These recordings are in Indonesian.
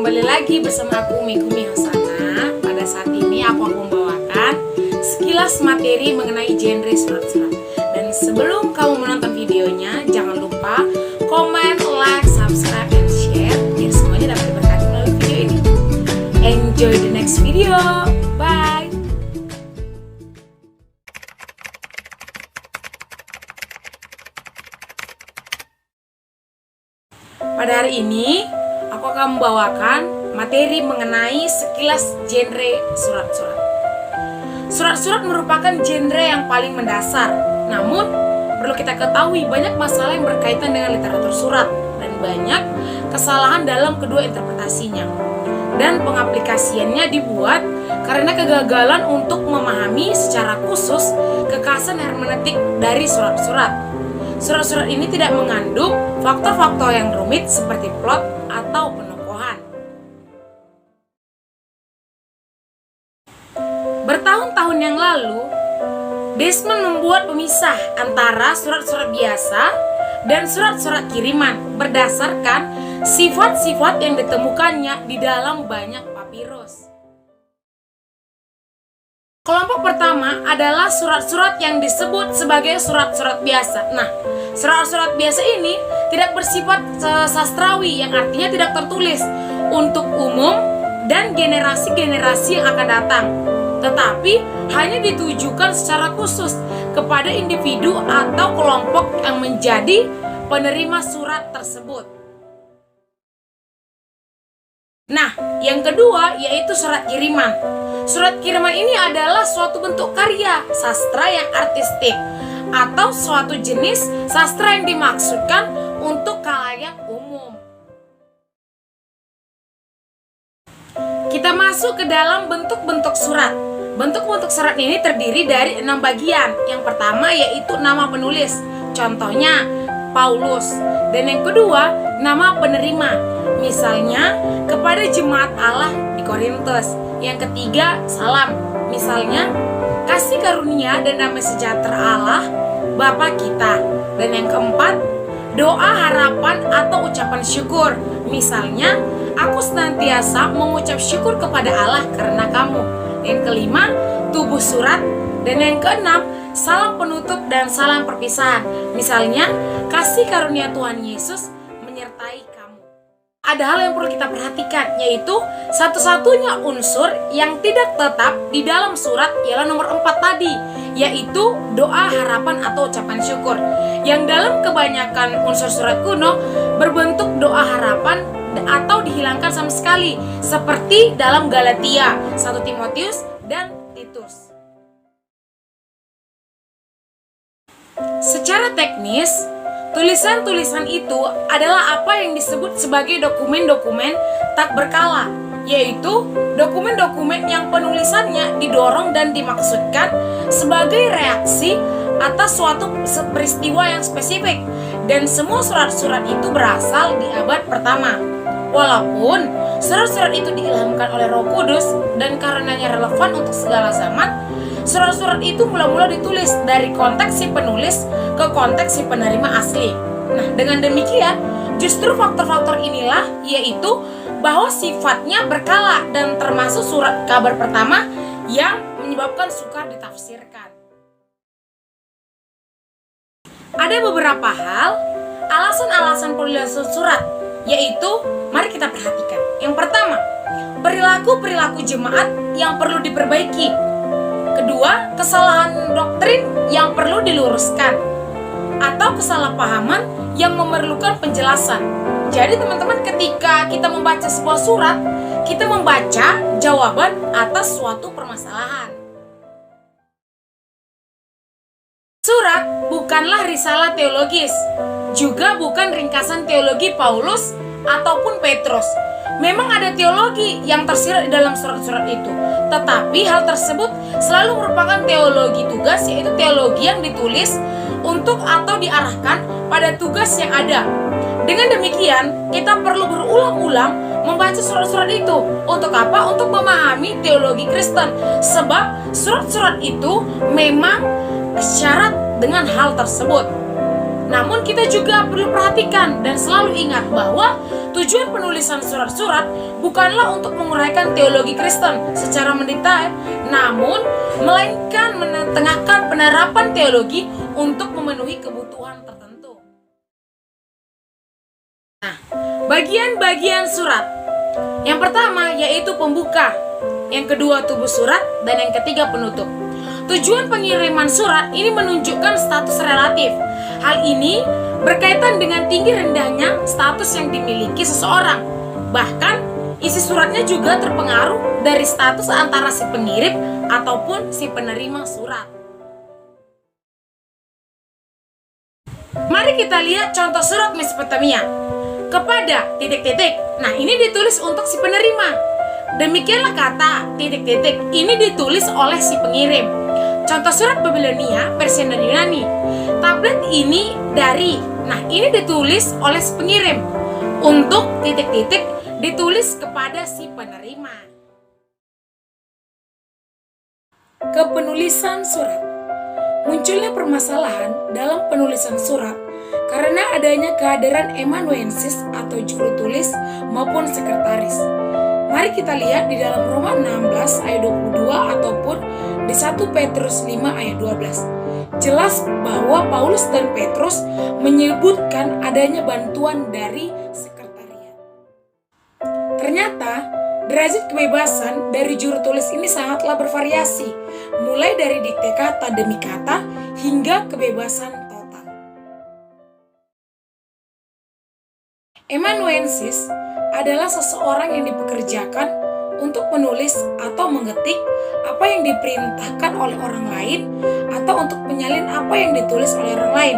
Kembali lagi bersama aku Megumi Hosana. Pada saat ini aku akan membawakan sekilas materi mengenai genre surat-surat. Dan sebelum kamu menonton videonya, jangan lupa komen, like, subscribe, dan share biar semuanya dapat diberkati melalui video ini. Enjoy the next video. Bye. Pada hari ini aku akan membawakan materi mengenai sekilas genre surat-surat. Surat-surat merupakan genre yang paling mendasar. Namun, perlu kita ketahui banyak masalah yang berkaitan dengan literatur surat dan banyak kesalahan dalam kedua interpretasinya. Dan pengaplikasiannya dibuat karena kegagalan untuk memahami secara khusus kekhasan hermeneutik dari surat-surat. Surat-surat ini tidak mengandung faktor-faktor yang rumit seperti plot atau penokohan. Bertahun-tahun yang lalu, Desmond membuat pemisah antara surat-surat biasa dan surat-surat kiriman berdasarkan sifat-sifat yang ditemukannya di dalam banyak papirus. Kelompok pertama adalah surat-surat yang disebut sebagai surat-surat biasa. Nah, surat-surat biasa ini tidak bersifat sastrawi, yang artinya tidak tertulis untuk umum dan generasi-generasi yang akan datang, tetapi hanya ditujukan secara khusus kepada individu atau kelompok yang menjadi penerima surat tersebut. Nah, yang kedua yaitu surat kiriman. Surat kiriman ini adalah suatu bentuk karya sastra yang artistik atau suatu jenis sastra yang dimaksudkan untuk khalayak umum. Kita masuk ke dalam bentuk-bentuk surat. Bentuk-bentuk surat ini terdiri dari 6 bagian. Yang pertama yaitu nama penulis, contohnya Paulus. Dan yang kedua, nama penerima, misalnya kepada jemaat Allah di Korintus. Yang ketiga, salam, misalnya kasih karunia dan damai sejahtera Allah Bapa kita. Dan yang keempat, doa harapan atau ucapan syukur, misalnya aku senantiasa mengucap syukur kepada Allah karena kamu. Yang kelima, tubuh surat. Dan yang keenam, salam penutup dan salam perpisahan, misalnya kasih karunia Tuhan Yesus menyertai kamu. Ada hal yang perlu kita perhatikan, yaitu satu-satunya unsur yang tidak tetap di dalam surat ialah nomor 4 tadi, yaitu doa harapan atau ucapan syukur, yang dalam kebanyakan unsur surat kuno berbentuk doa harapan atau dihilangkan sama sekali, seperti dalam Galatia, 1 Timotius, dan Titus. Secara teknis, tulisan-tulisan itu adalah apa yang disebut sebagai dokumen-dokumen tak berkala, yaitu dokumen-dokumen yang penulisannya didorong dan dimaksudkan sebagai reaksi atas suatu peristiwa yang spesifik. Dan semua surat-surat itu berasal di abad pertama. Walaupun surat-surat itu diilhamkan oleh Roh Kudus dan karenanya relevan untuk segala zaman, surat-surat itu mula-mula ditulis dari konteks si penulis ke konteks si penerima asli. Nah, dengan demikian, justru faktor-faktor inilah, yaitu bahwa sifatnya berkala dan termasuk surat kabar pertama yang menyebabkan sukar ditafsirkan. Ada beberapa hal, alasan-alasan penulisan surat, yaitu mari kita perhatikan. Yang pertama, perilaku-perilaku jemaat yang perlu diperbaiki. Kedua, kesalahan doktrin yang perlu diluruskan atau kesalahpahaman yang memerlukan penjelasan. Jadi teman-teman, ketika kita membaca sebuah surat, kita membaca jawaban atas suatu permasalahan. Surat bukanlah risalah teologis, juga bukan ringkasan teologi Paulus ataupun Petrus. Memang ada teologi yang tersirat di dalam surat-surat itu, tetapi hal tersebut selalu merupakan teologi tugas, yaitu teologi yang ditulis untuk atau diarahkan pada tugas yang ada. Dengan demikian, kita perlu berulang-ulang membaca surat-surat itu. Untuk apa? Untuk memahami teologi Kristen. Sebab surat-surat itu memang syarat dengan hal tersebut. Namun kita juga perlu perhatikan dan selalu ingat bahwa tujuan penulisan surat-surat bukanlah untuk menguraikan teologi Kristen secara mendetail, namun melainkan menetengahkan penerapan teologi untuk memenuhi kebutuhan tertentu. Nah, bagian-bagian surat. Yang pertama yaitu pembuka, yang kedua tubuh surat, dan yang ketiga penutup. Tujuan pengiriman surat ini menunjukkan status relatif. Hal ini berkaitan dengan tinggi rendahnya status yang dimiliki seseorang. Bahkan, isi suratnya juga terpengaruh dari status antara si pengirim ataupun si penerima surat. Mari kita lihat contoh surat Mesopotamia. Kepada ... Nah, ini ditulis untuk si penerima. Demikianlah kata ... ini ditulis oleh si pengirim. Contoh surat Babilonia versi Yunani. Tablet ini dari... Nah, ini ditulis oleh si pengirim. Untuk ... ditulis kepada si penerima. Kepenulisan surat. Munculnya permasalahan dalam penulisan surat karena adanya kehadiran amanuensis atau juru tulis maupun sekretaris. Mari kita lihat di dalam Roma 16 ayat 22 ataupun di 1 Petrus 5 ayat 12. Jelas bahwa Paulus dan Petrus menyebutkan adanya bantuan dari sekretariat. Ternyata derajat kebebasan dari juru tulis ini sangatlah bervariasi, mulai dari dikte kata demi kata hingga kebebasan total. Amanuensis adalah seseorang yang dipekerjakan untuk menulis atau mengetik apa yang diperintahkan oleh orang lain atau untuk menyalin apa yang ditulis oleh orang lain,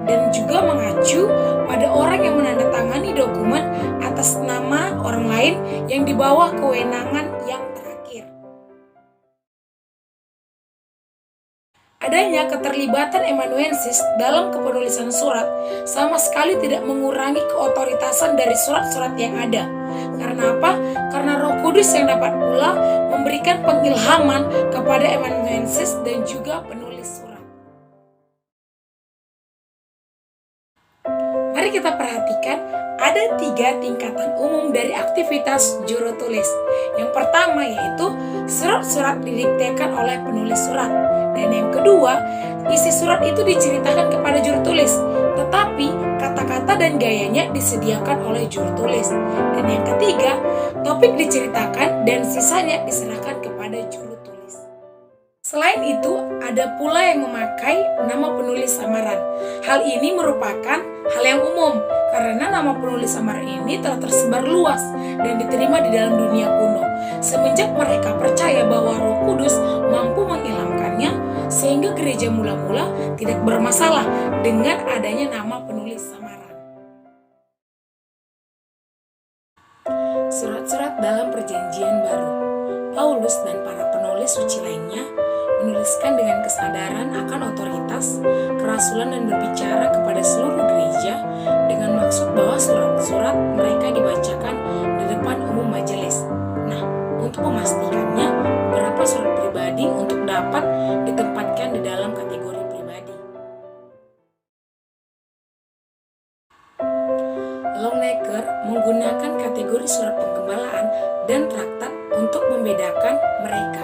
dan juga mengacu pada orang yang menandatangani dokumen atas nama orang lain yang di bawah kewenangan yang terakhir. Adanya keterlibatan amanuensis dalam kepenulisan surat sama sekali tidak mengurangi keotoritasan dari surat-surat yang ada. Karena apa? Karena Roh Kudus yang dapat pula memberikan pengilhaman kepada amanuensis dan juga penulis surat. Mari kita perhatikan ada 3 tingkatan umum dari aktivitas juru tulis. Yang pertama yaitu surat-surat didiktekan oleh penulis surat. Dan yang kedua, isi surat itu diceritakan kepada juru tulis, tetapi kata-kata dan gayanya disediakan oleh juru tulis. Dan yang ketiga, topik diceritakan dan sisanya diserahkan kepada juru tulis. Selain itu, ada pula yang memakai nama penulis samaran. Hal ini merupakan hal yang umum karena nama penulis samaran ini telah tersebar luas dan diterima di dalam dunia kuno. Semenjak mereka percaya bahwa Roh Kudus mampu mengilhamkannya, sehingga gereja mula-mula tidak bermasalah dengan adanya nama penulis samaran. Surat-surat dalam Perjanjian Baru. Paulus dan para penulis suci lainnya menuliskan dengan kesadaran akan otoritas, kerasulan, dan berbicara kepada seluruh gereja dengan maksud bahwa surat-surat mereka dibacakan di depan umum majelis. Nah, untuk memastikannya, beberapa surat pribadi untuk dapat ditempatkan di dalam kategori pribadi. Longnecker menggunakan kategori surat penggembalaan dan traktat untuk membedakan mereka.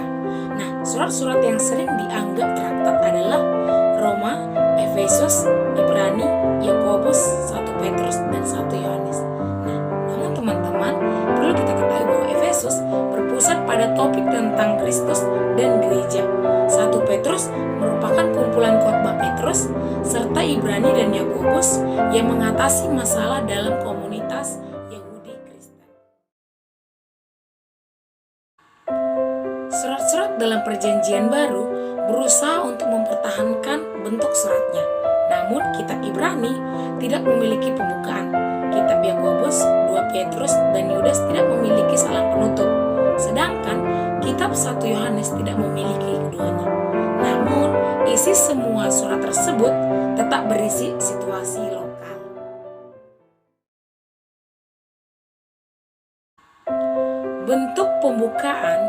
Nah, surat-surat yang sering dianggap traktat adalah Roma, Efesus, Ibrani, Yakobus, 1 Petrus, dan 1 Yohanes. Nah, namun teman-teman, perlu kita ketahui bahwa Efesus berpusat pada topik tentang Kristus dan gereja. 1 Petrus merupakan kumpulan khotbah Petrus, serta Ibrani dan Yakobus yang mengatasi masalah dalam komunitas Yahudi Kristen. Surat-surat dalam Perjanjian Baru berusaha untuk mempertahankan bentuk suratnya. Namun kitab Ibrani tidak memiliki pembukaan. Kitab Yakobus, 2 Petrus, dan Yudas tidak memiliki salam penutup. Sedangkan kitab 1 Yohanes tidak memiliki keduanya. Namun, isi semua surat tersebut tetap berisi situasi lokal. Bentuk pembukaan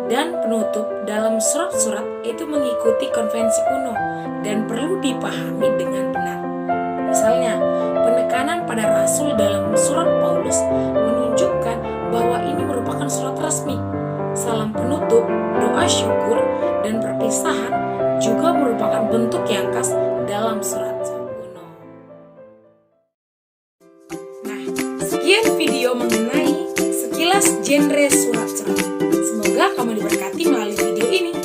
dan penutup dalam surat-surat itu mengikuti konvensi kuno dan perlu dipahami dengan benar. penutup, doa syukur, dan perpisahan juga merupakan bentuk yang khas dalam surat-surat kuno. Nah, sekian video mengenai sekilas genre surat-surat. Semoga kamu diberkati melalui video ini.